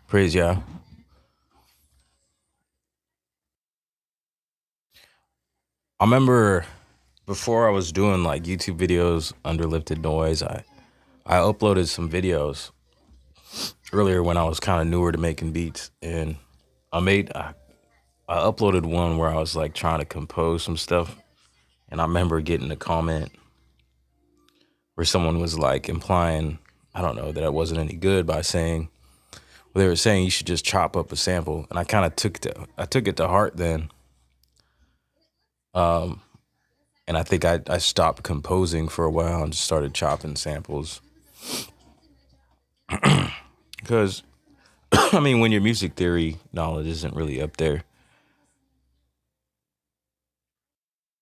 Praise Yah. I remember before I was doing like YouTube videos under Lifted Noise, I uploaded some videos earlier when I was kind of newer to making beats, and I uploaded one where I was like trying to compose some stuff, and I remember getting a comment where someone was like implying, I don't know, that it wasn't any good by saying, well, they were saying you should just chop up a sample, and I kind of took it to heart then. And I think I stopped composing for a while and just started chopping samples. Because, I mean, when your music theory knowledge isn't really up there,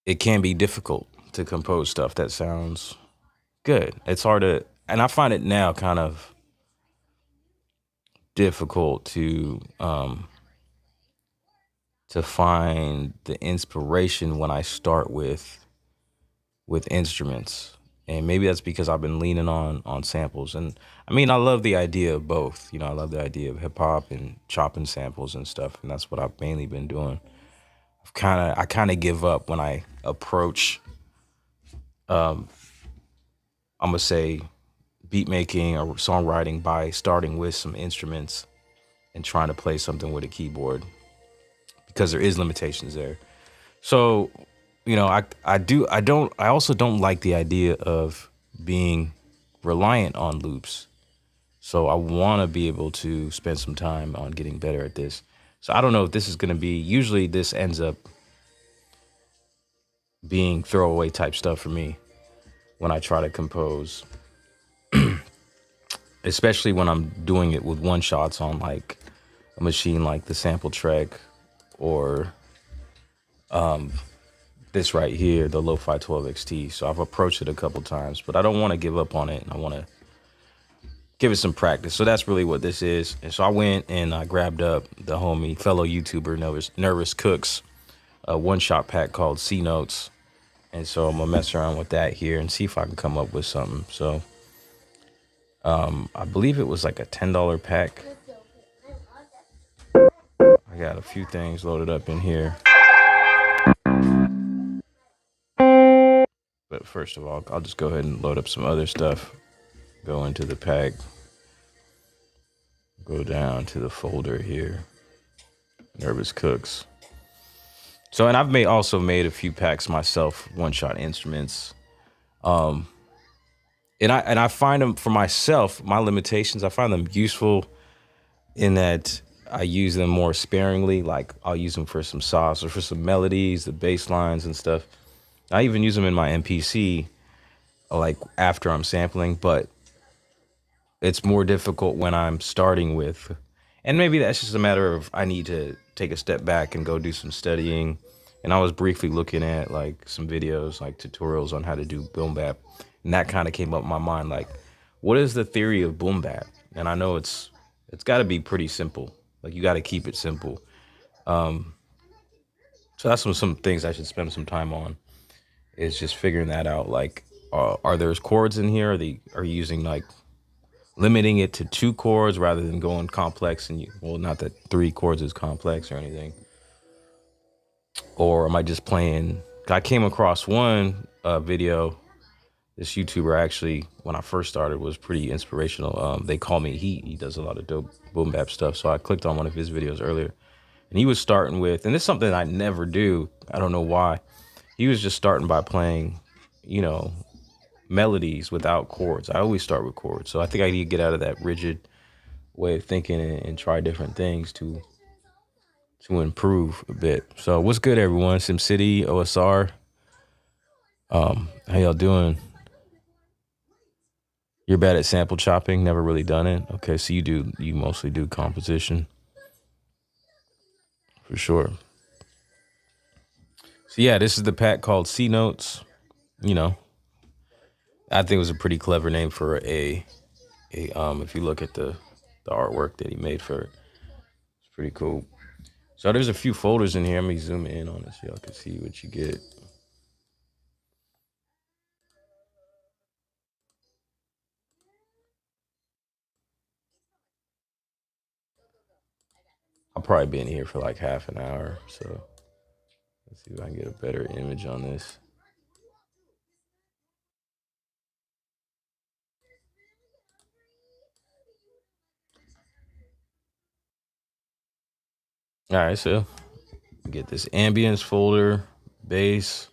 it can be difficult to compose stuff that sounds good. It's hard to, and I find it now kind of difficult to find the inspiration when I start with instruments. And maybe that's because I've been leaning on samples. And I mean, I love the idea of both. You know, I love the idea of hip hop and chopping samples and stuff. And that's what I've mainly been doing. I kind of give up when I approach, I'm gonna say, beat making or songwriting by starting with some instruments and trying to play something with a keyboard, because there is limitations there. So, you know, I also don't like the idea of being reliant on loops. So I want to be able to spend some time on getting better at this. So I don't know if this is going to be, usually this ends up being throwaway type stuff for me when I try to compose, especially when I'm doing it with one shots on like a machine like the SmplTrek or this right here, the LOFI-12 XT. So I've approached it a couple times, but I don't want to give up on it, and I want to give it some practice. So that's really what this is. And so I went and I grabbed up the homie fellow YouTuber Nervous Cooks, a one-shot pack called C Notes. And so I'm gonna mess around with that here and see if I can come up with something. So I believe it was like a $10 pack. I got a few things loaded up in here. But first of all, I'll just go ahead and load up some other stuff. Go into the pack. Go down to the folder here. Nervous Cooks. So, and I've also made a few packs myself, one-shot instruments. And I find them for myself, my limitations, I find them useful in that I use them more sparingly. Like I'll use them for some sauce or for some melodies, the bass lines and stuff. I even use them in my MPC, like after I'm sampling, but it's more difficult when I'm starting with, and maybe that's just a matter of I need to take a step back and go do some studying. And I was briefly looking at like some videos, like tutorials on how to do boom bap, and that kind of came up in my mind, like, what is the theory of boom bap? And I know it's got to be pretty simple. Like you got to keep it simple. So that's some things I should spend some time on, is just figuring that out. Like, are there chords in here? Are you using like limiting it to 2 chords rather than going complex? And well, not that 3 chords is complex or anything. Or am I just playing? I came across one video. This YouTuber actually, when I first started, was pretty inspirational. They call me Heat. He does a lot of dope boom bap stuff. So I clicked on one of his videos earlier, and he was starting with, and this is something I never do. I don't know why. He was just starting by playing, you know, melodies without chords. I always start with chords. So I think I need to get out of that rigid way of thinking and try different things to improve a bit. So what's good, everyone? SimCity, OSR. How y'all doing? You're bad at sample chopping, never really done it. Okay, so you mostly do composition. For sure. So yeah, this is the pack called C Notes. You know, I think it was a pretty clever name for a if you look at the artwork that he made for it, it's pretty cool. So there's a few folders in here. Let me zoom in on it so y'all can see what you get. I'll probably be in here for like half an hour. So let's see if I can get a better image on this. All right, so get this ambience folder, bass,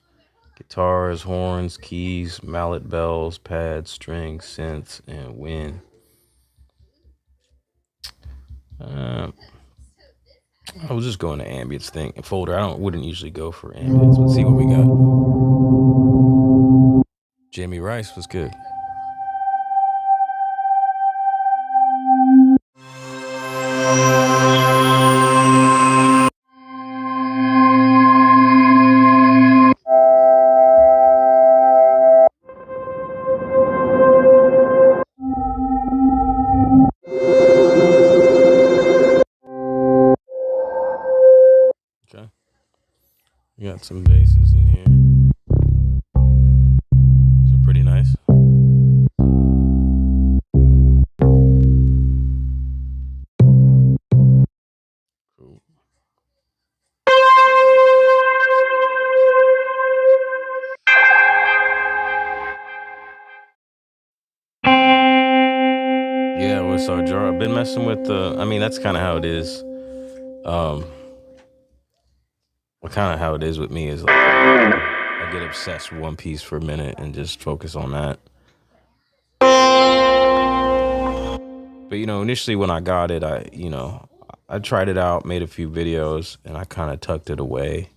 guitars, horns, keys, mallet, bells, pads, strings, synths, and wind. I was just going to ambience thing folder. Wouldn't usually go for ambience. Let's see what we got. Jamie Rice was good. Okay. We got some basses in here. These are pretty nice. Cool. Yeah, what's our jar? I've been messing with the. I mean, that's kind of how it is. Kind of how it is with me is like I get obsessed with one piece for a minute and just focus on that. But initially when I got it, I tried it out, made a few videos, and I kind of tucked it away.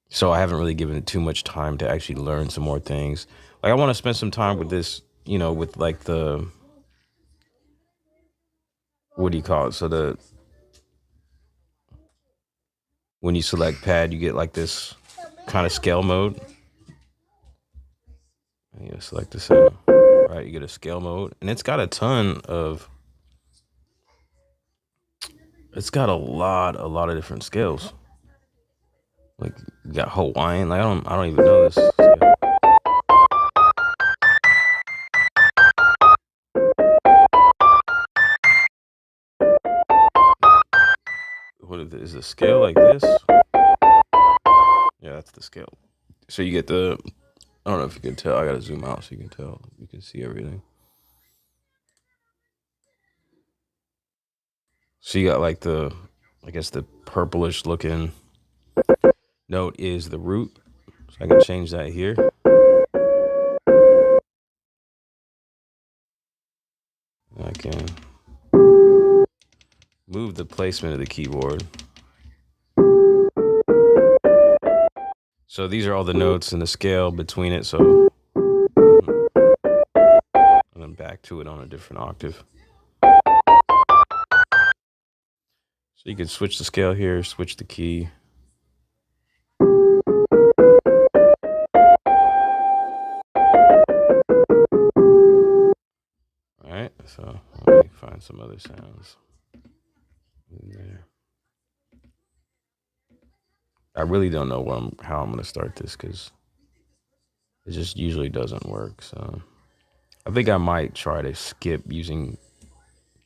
So I haven't really given it too much time to actually learn some more things. Like I want to spend some time with this, with like the, what do you call it? So when you select pad, you get like this kind of scale mode. And you select the sound, right? You get a scale mode, and it's got a lot of different scales. Like you got Hawaiian. Like I don't even know this scale. What is the scale like this? Yeah, that's the scale. So you get the, I don't know if you can tell. I gotta zoom out so you can tell. You can see everything. So you got like the, I guess the purplish looking note is the root. So I can change that here. I can move the placement of the keyboard. So these are all the notes and the scale between it. So, and then back to it on a different octave. So you can switch the scale here, switch the key. All right, so let me find some other sounds in there. I really don't know how I'm gonna start this because it just usually doesn't work. So I think I might try to skip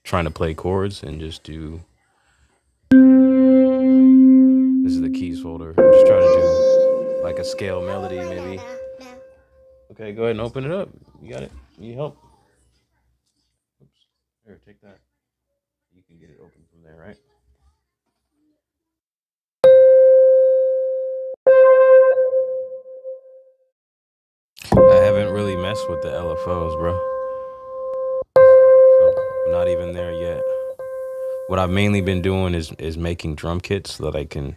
trying to play chords and just do. This is the keys folder. I'm just trying to do like a scale melody maybe. Okay, go ahead and open it up. You got it? Need help? Oops. Here, take that. You can get it open from there, right? I haven't really messed with the LFOs, bro. So I'm not even there yet. What I've mainly been doing is making drum kits so that I can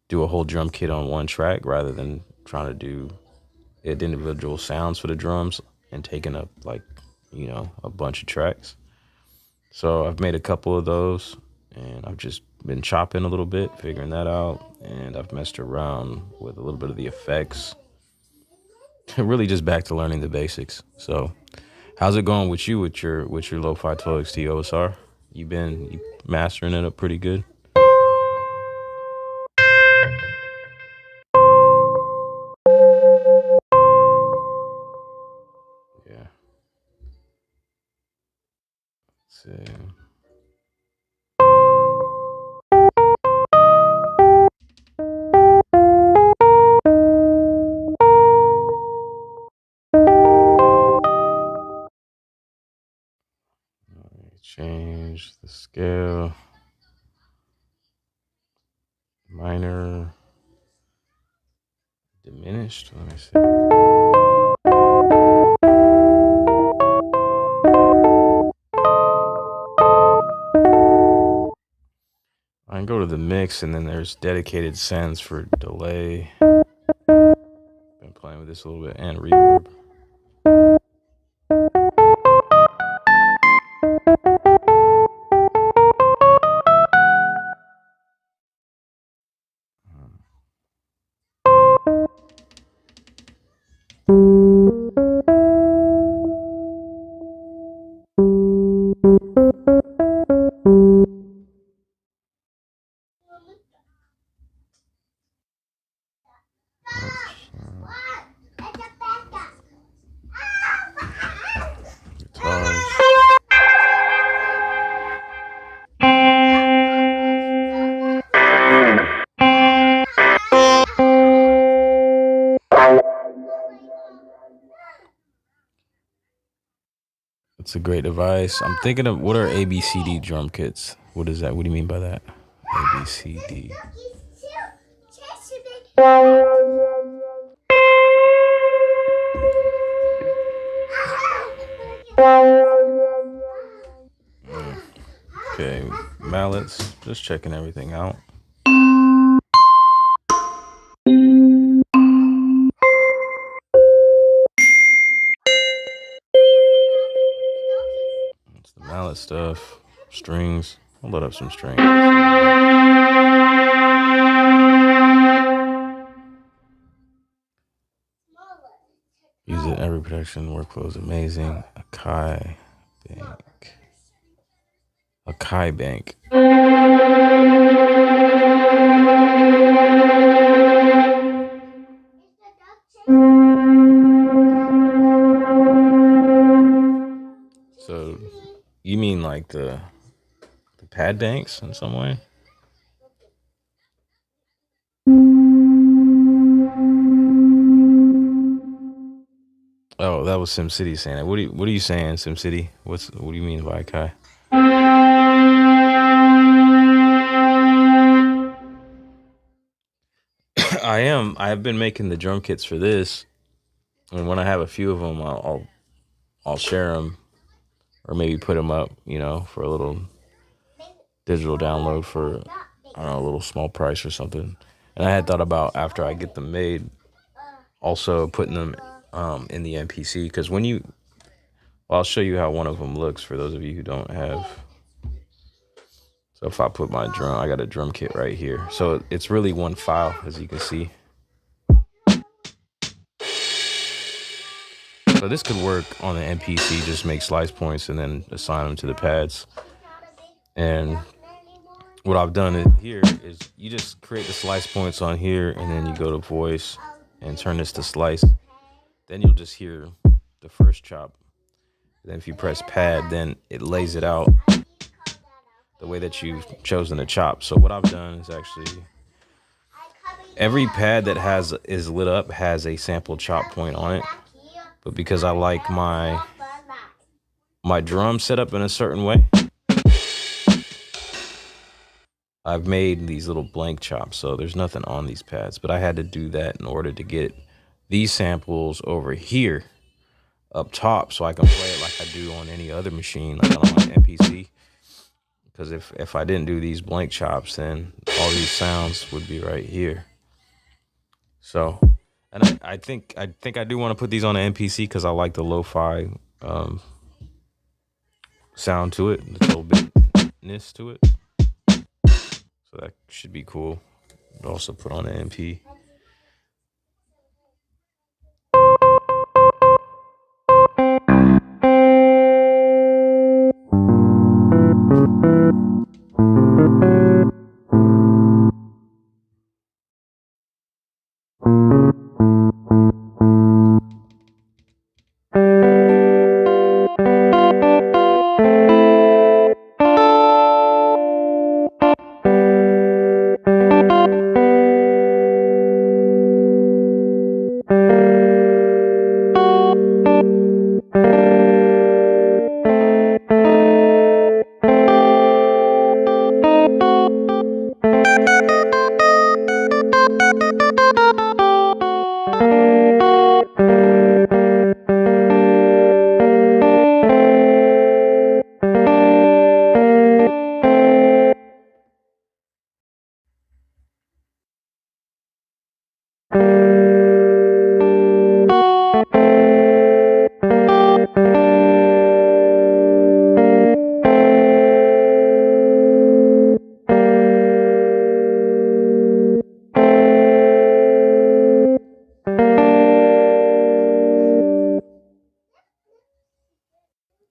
do a whole drum kit on one track rather than trying to do individual sounds for the drums and taking up like, a bunch of tracks. So I've made a couple of those and I've just been chopping a little bit, figuring that out. And I've messed around with a little bit of the effects. Really just back to learning the basics. So how's it going with you with your LOFI-12 XT OSR? You mastering it up pretty good? Yeah. Let's see. Change the scale. Minor. Diminished. Let me see. I can go to the mix, and then there's dedicated sends for delay. Been playing with this a little bit, and reverb. It's a great device. I'm thinking of, what are ABCD drum kits? What is that? What do you mean by that? ABCD. Okay, mallets. Just checking everything out. That's the mallet stuff. Strings. I'll load up some strings. Use it in every production. Workflow is amazing. MKII bank. MKII bank. So, you mean like the pad banks in some way? Oh, that was SimCity saying that. What are you saying, SimCity? What do you mean by Kai? I've been making the drum kits for this, and when I have a few of them, I'll share them, or maybe put them up, you know, for a little digital download for, I don't know, a little small price or something. And I had thought about, after I get them made, also putting them in the MPC, because when you, well, I'll show you how one of them looks for those of you who don't have. So if I put my drum, I got a drum kit right here. So it's really one file, as you can see. So this could work on the MPC, just make slice points and then assign them to the pads. And what I've done here is you just create the slice points on here, and then you go to voice and turn this to slice. Then you'll just hear the first chop. Then if you press pad, then it lays it out the way that you've chosen to chop. So what I've done is actually, every pad that is lit up has a sample chop point on it. But because I like my drum set up in a certain way, I've made these little blank chops. So there's nothing on these pads, but I had to do that in order to get these samples over here up top, so I can play it like I do on any other machine, like on my MPC. Because if I didn't do these blank chops, then all these sounds would be right here. So, and I think I do want to put these on the MPC because I like the lo-fi sound to it, the 12-bitness to it. So that should be cool. I'd also put on the MP.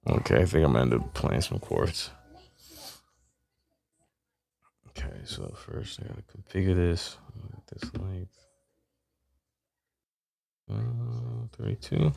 Okay, I think I'm gonna end up playing some chords. Okay, so first I gotta configure this. This length. 32.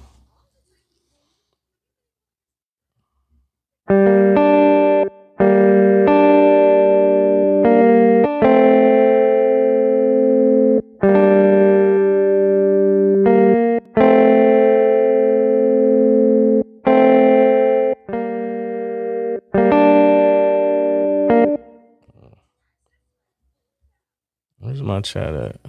Where's my chat at?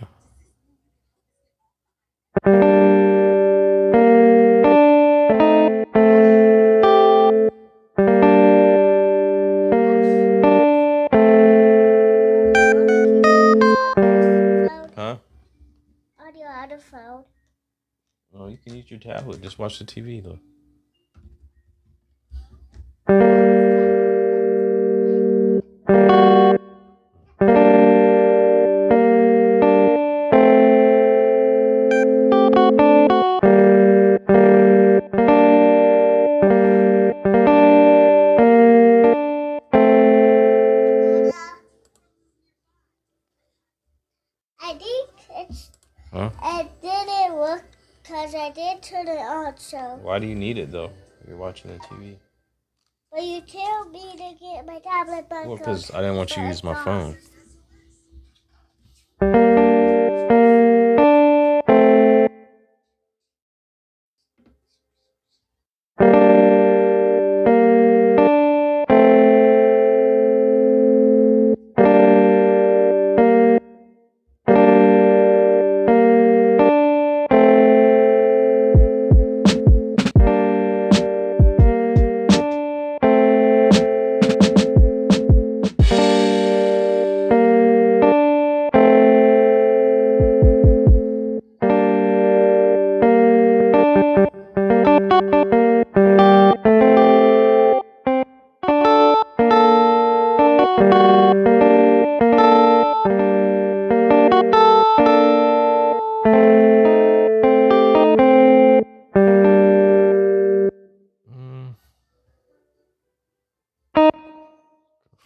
Huh? Audio out of phone. Oh, you can use your tablet. Just watch the TV though. I think it's. Huh? It didn't work because I did turn it on. So. Why do you need it though? You're watching the TV. But you tell me to get my tablet back. Well, because I didn't want you to use my phone.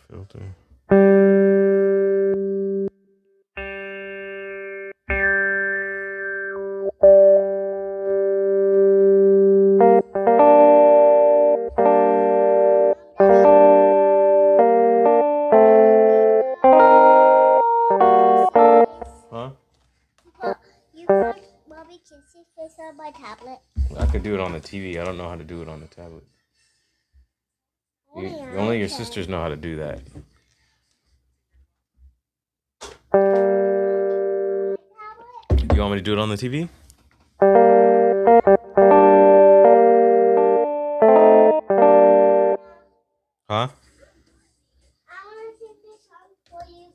Filter. Huh? Mommy can see face on my tablet. I could do it on the TV. I don't know how to do it on the tablet. Only your sisters know how to do that. You want me to do it on the TV? Huh? I want to sing this song for you.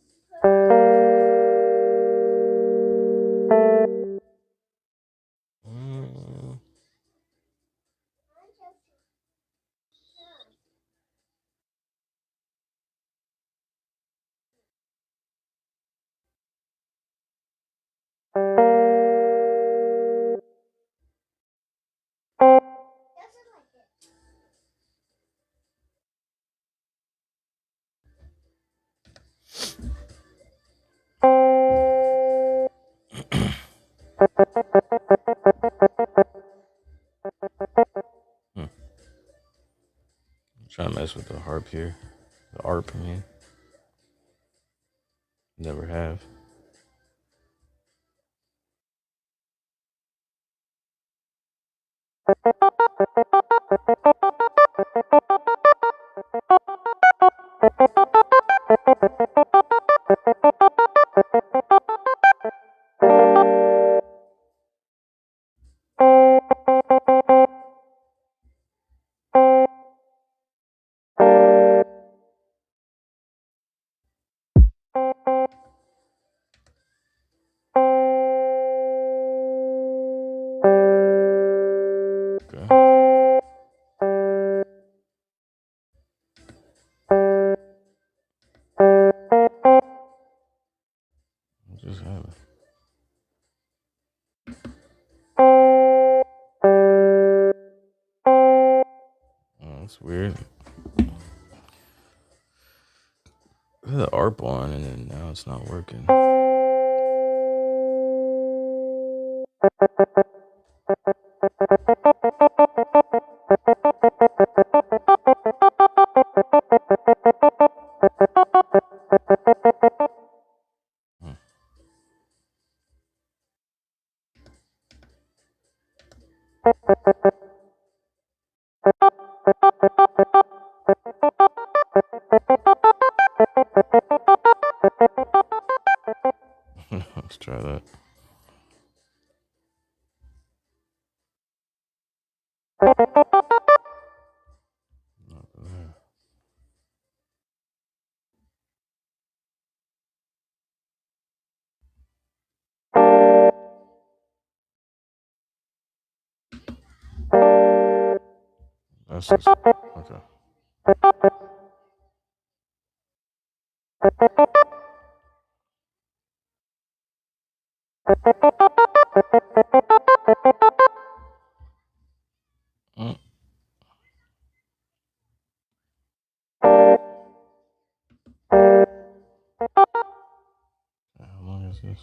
I'm trying to mess with the harp here. The ARP, I mean. Never have. That's weird. The ARP on and then now it's not working. Let's try that. That's just, okay. How long is this?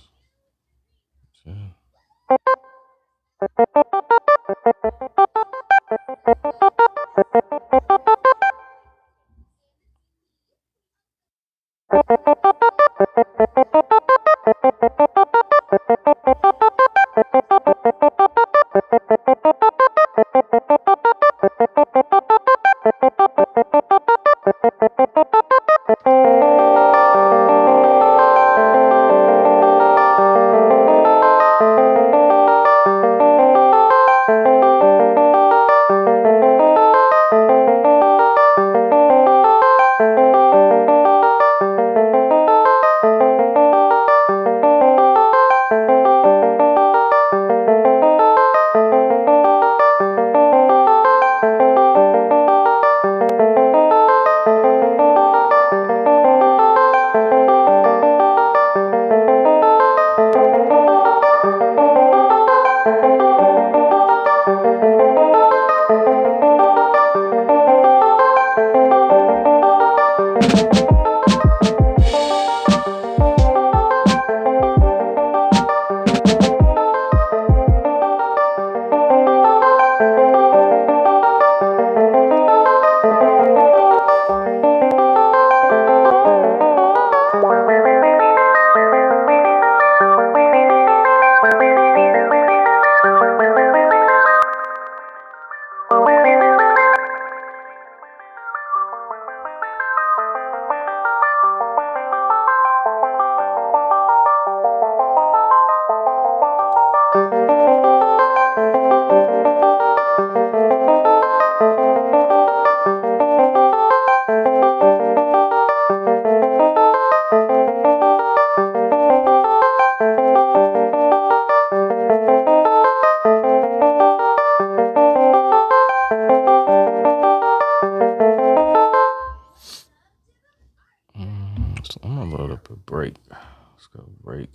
So I'm gonna load up a break. Let's go break.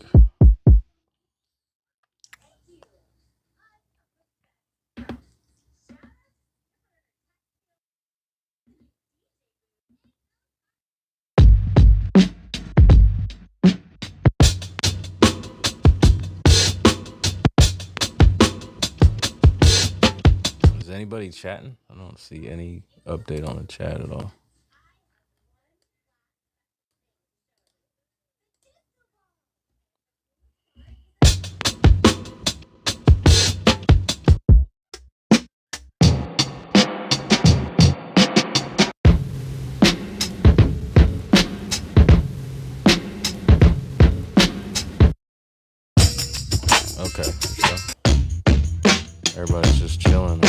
Is anybody chatting? I don't see any update on the chat at all. Okay, for sure. Everybody's just chilling.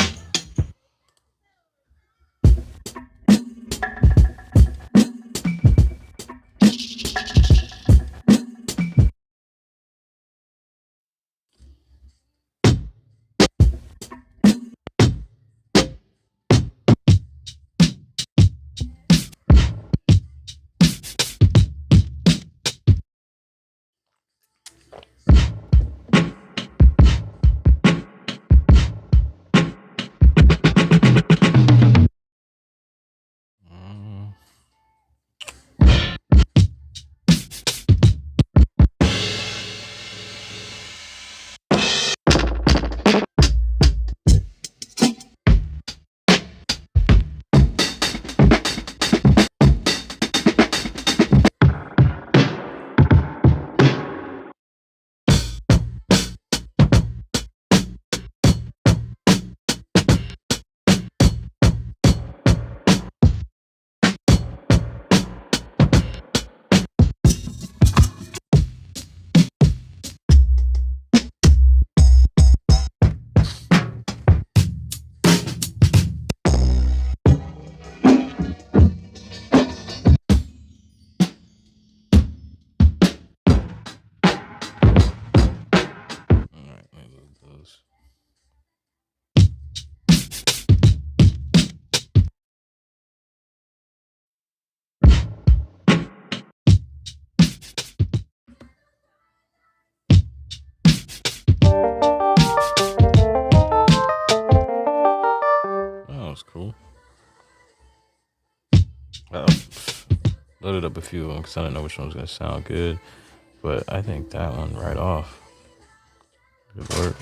was cool. Loaded up a few of them because I didn't know which one was going to sound good. But I think that one right off. Good work.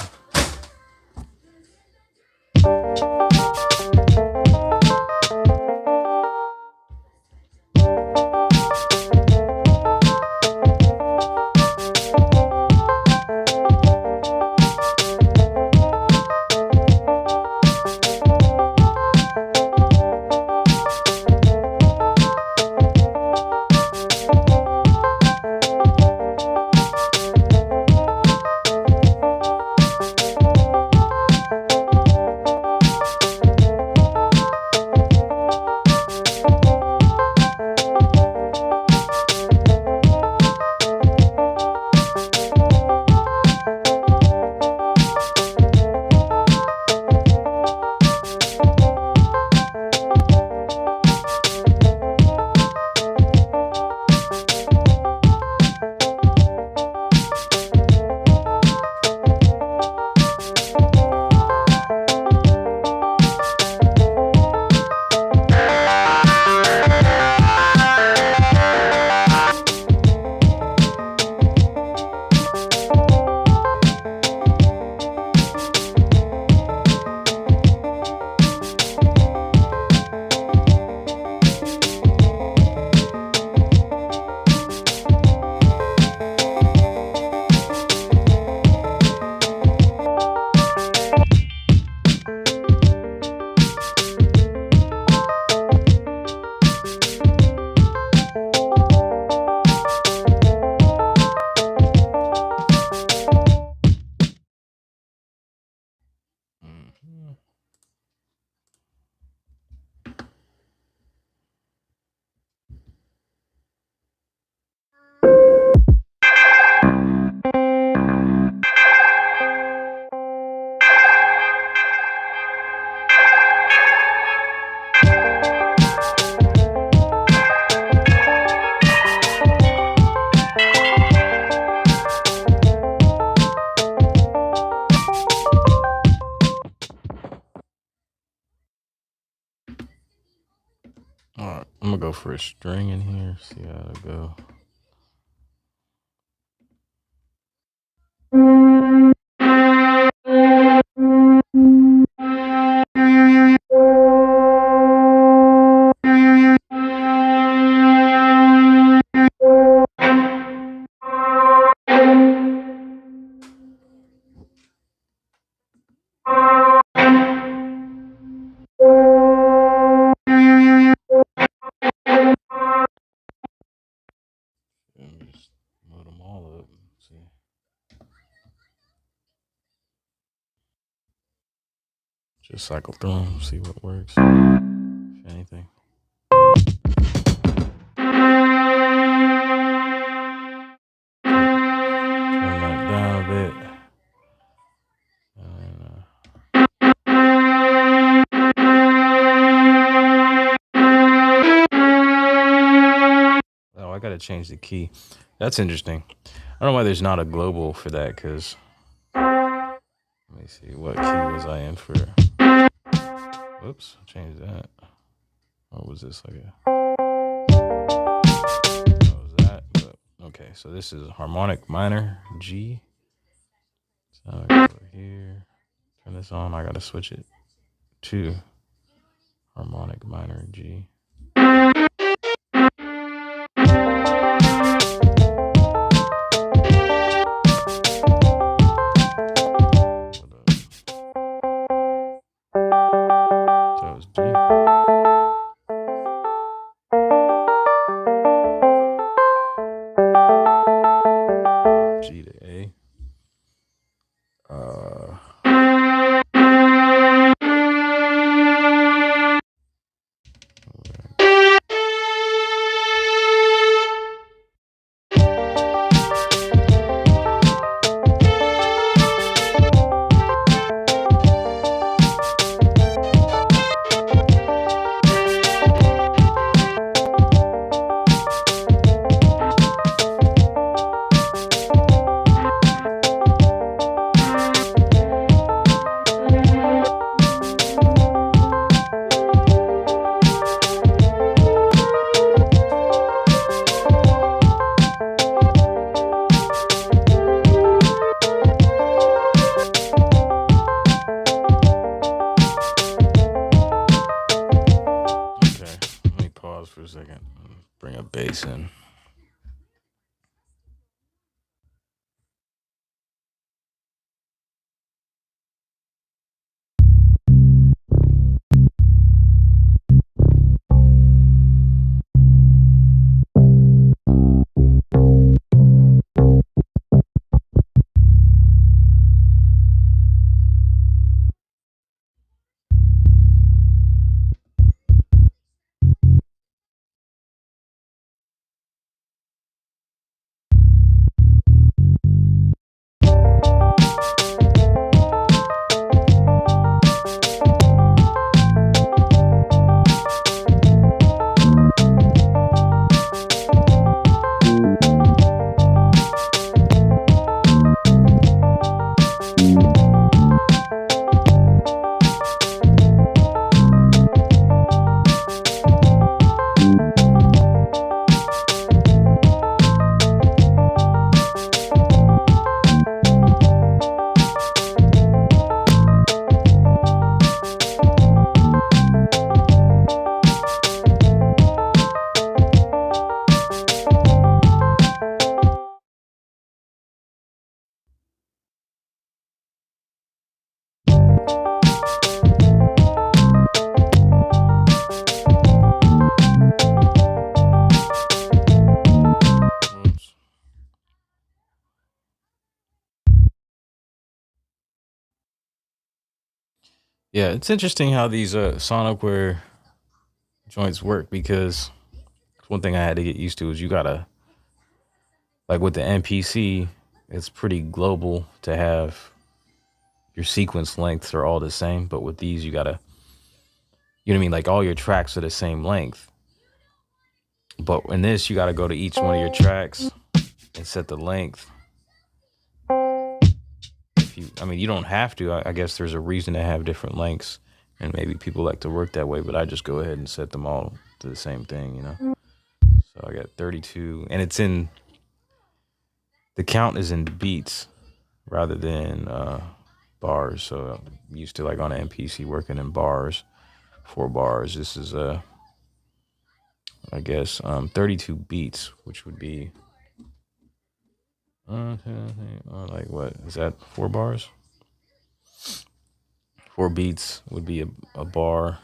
Alright, I'm gonna go for a string in here, see how it'll go. Let me just load them all up. See. Just cycle through them, see what works, if anything. Turn that down a bit. Oh, I gotta change the key. That's interesting. I don't know why there's not a global for that, because let me see, what key was I in for? Whoops, change that. What was this like what was that? But, okay, so this is harmonic minor G. So I go here, turn this on. I gotta switch it to harmonic minor G. G to A. for a second. Bring a bass in. Yeah, it's interesting how these Sonicware joints work, because one thing I had to get used to is you gotta, like with the MPC, it's pretty global to have your sequence lengths are all the same, but with these you gotta, you know what I mean, like all your tracks are the same length. But in this, you gotta go to each one of your tracks and set the length. I mean, you don't have to. I guess there's a reason to have different lengths, and maybe people like to work that way, but I just go ahead and set them all to the same thing, you know? So I got 32, and it's in, the count is in beats rather than bars. So I'm used to, like on an MPC, working in bars, 4 bars. This is, I guess, 32 beats, which would be, like what is that, 4 bars? 4 beats would be a bar.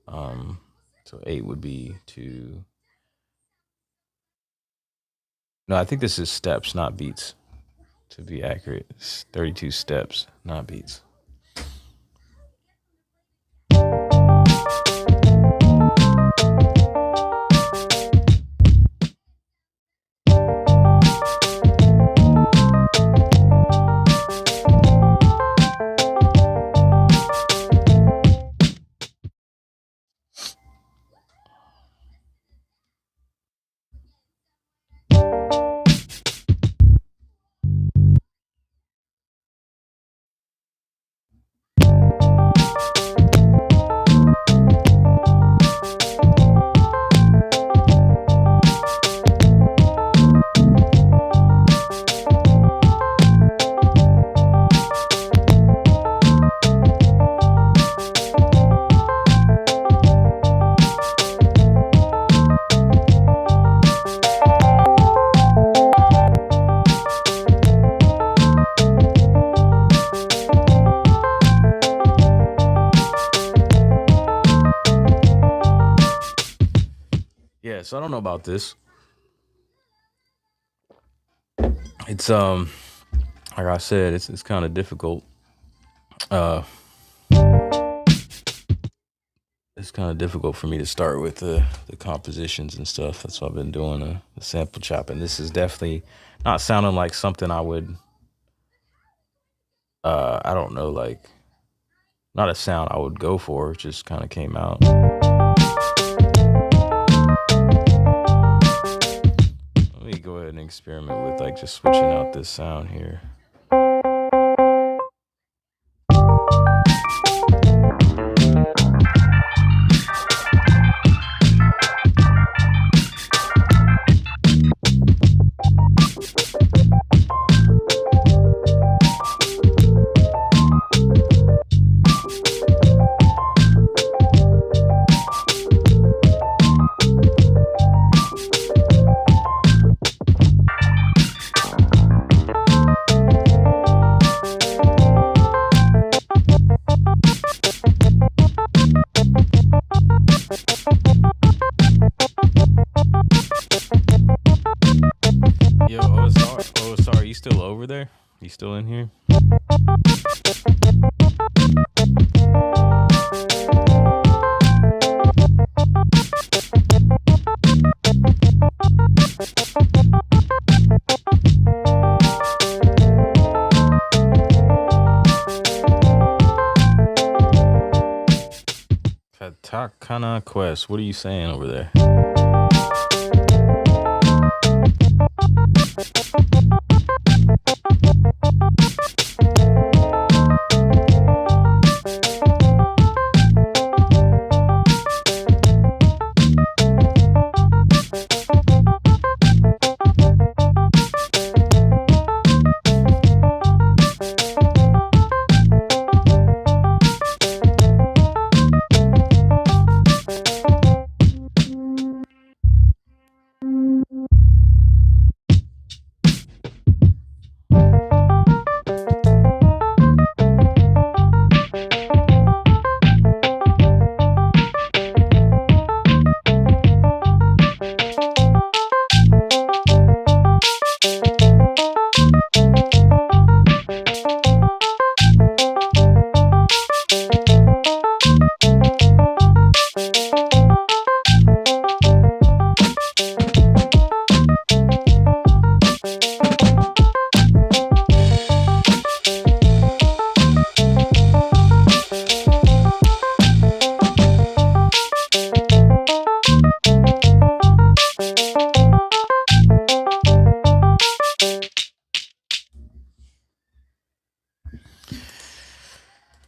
So 8 would be 2. No, I think this is steps, not beats. To be accurate, it's 32 steps, not beats. Yeah, so I don't know about this. It's like I said, it's kind of difficult. It's kind of difficult for me to start with the compositions and stuff. That's why I've been doing the sample chopping. This is definitely not sounding like something I would, I don't know, like not a sound I would go for. It just kind of came out. Let me go ahead and experiment with like just switching out this sound here. You still in here? Katakana Quest, what are you saying over there?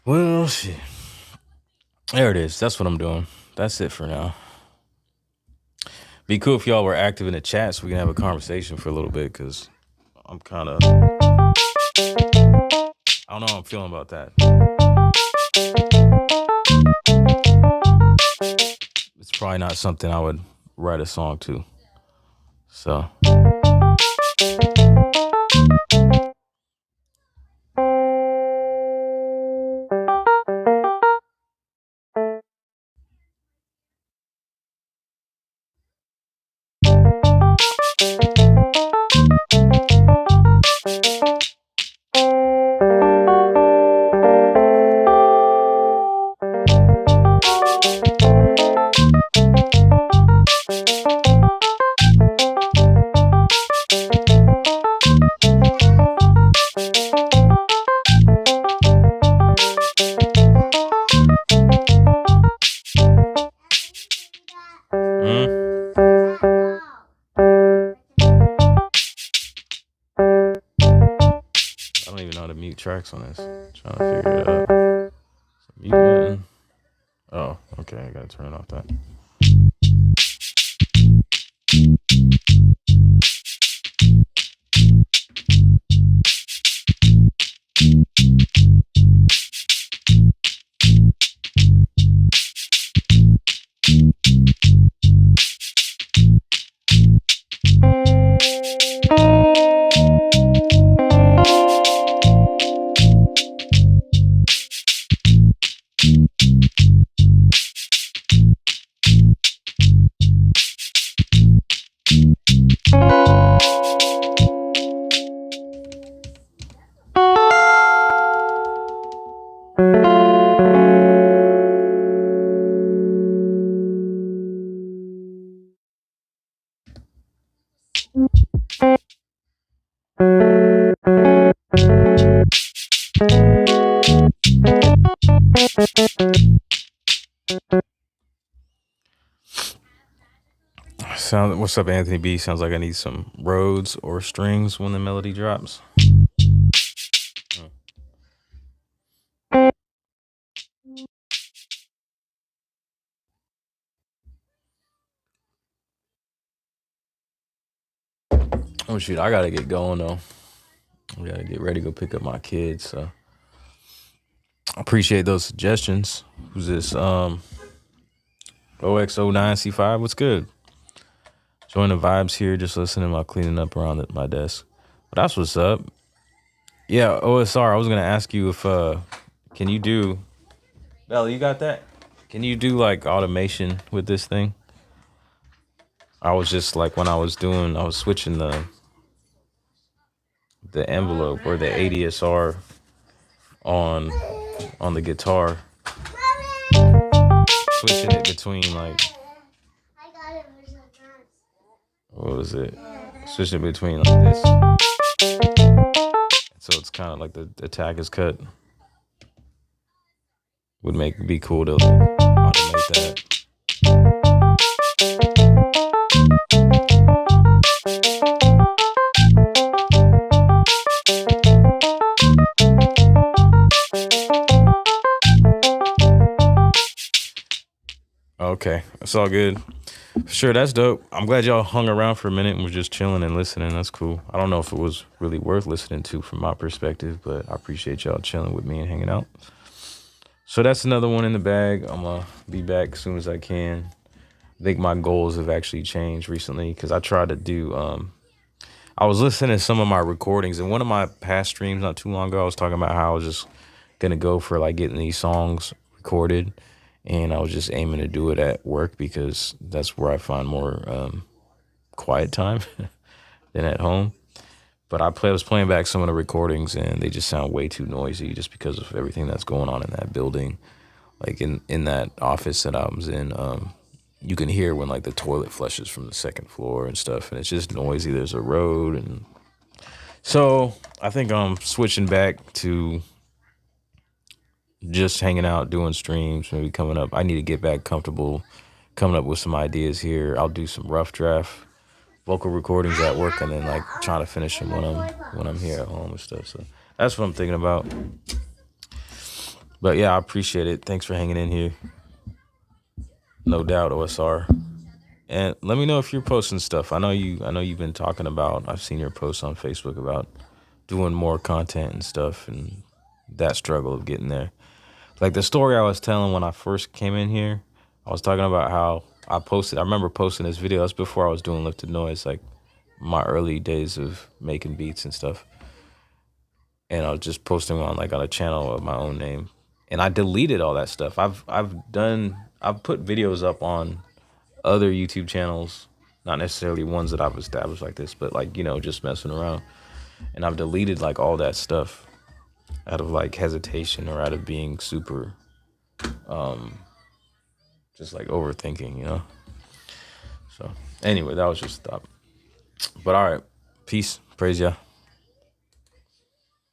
Well, shit. There it is. That's what I'm doing. That's it for now. Be cool if y'all were active in the chat so we can have a conversation for a little bit, because I'm kind of... I don't know how I'm feeling about that. It's probably not something I would write a song to. So... tracks on this. Trying to figure it out. Mute button. Oh, okay. I gotta turn off that. What's up, Anthony B? Sounds like I need some Rhodes or strings when the melody drops. Oh shoot, I gotta get going though. I gotta get ready to go pick up my kids. So I appreciate those suggestions. Who's this? OX09C5. What's good? Join the vibes here, just listening while cleaning up around my desk. But that's what's up. Yeah, OSR, I was gonna ask you if can you do, Bella, you got that? Can you do like automation with this thing? I was just like, when I was switching the the envelope or the ADSR on the guitar, switching it between like, what was it? Switching it between like this, so it's kind of like the tag is cut. Would be cool to like, automate that. Okay, that's all good. Sure, that's dope. I'm glad y'all hung around for a minute and were just chilling and listening. That's cool. I don't know if it was really worth listening to from my perspective, but I appreciate y'all chilling with me and hanging out. So that's another one in the bag. I'm gonna be back as soon as I can. I think my goals have actually changed recently because I tried to do, I was listening to some of my recordings, and one of my past streams not too long ago, I was talking about how I was just gonna go for like getting these songs recorded, and I was just aiming to do it at work because that's where I find more quiet time than at home. But I was playing back some of the recordings, and they just sound way too noisy just because of everything that's going on in that building. Like in that office that I was in, you can hear when like the toilet flushes from the second floor and stuff, and it's just noisy. There's a road, and so I think I'm switching back to just hanging out, doing streams, maybe coming up. I need to get back comfortable coming up with some ideas here. I'll do some rough draft vocal recordings at work, and then like trying to finish them when I'm here at home and stuff. So that's what I'm thinking about. But yeah, I appreciate it. Thanks for hanging in here. No doubt, OSR. And let me know if you're posting stuff. I know you've been talking about, I've seen your posts on Facebook about doing more content and stuff, and that struggle of getting there. Like the story I was telling when I first came in here, I was talking about how I remember posting this video. That's before I was doing lifted noise, like my early days of making beats and stuff. And I was just posting on a channel of my own name. And I deleted all that stuff. I've put videos up on other YouTube channels, not necessarily ones that I've established like this, but like, just messing around. And I've deleted like all that stuff out of like hesitation or out of being super just like overthinking, So anyway, that was just a thought. But all right, peace, praise ya.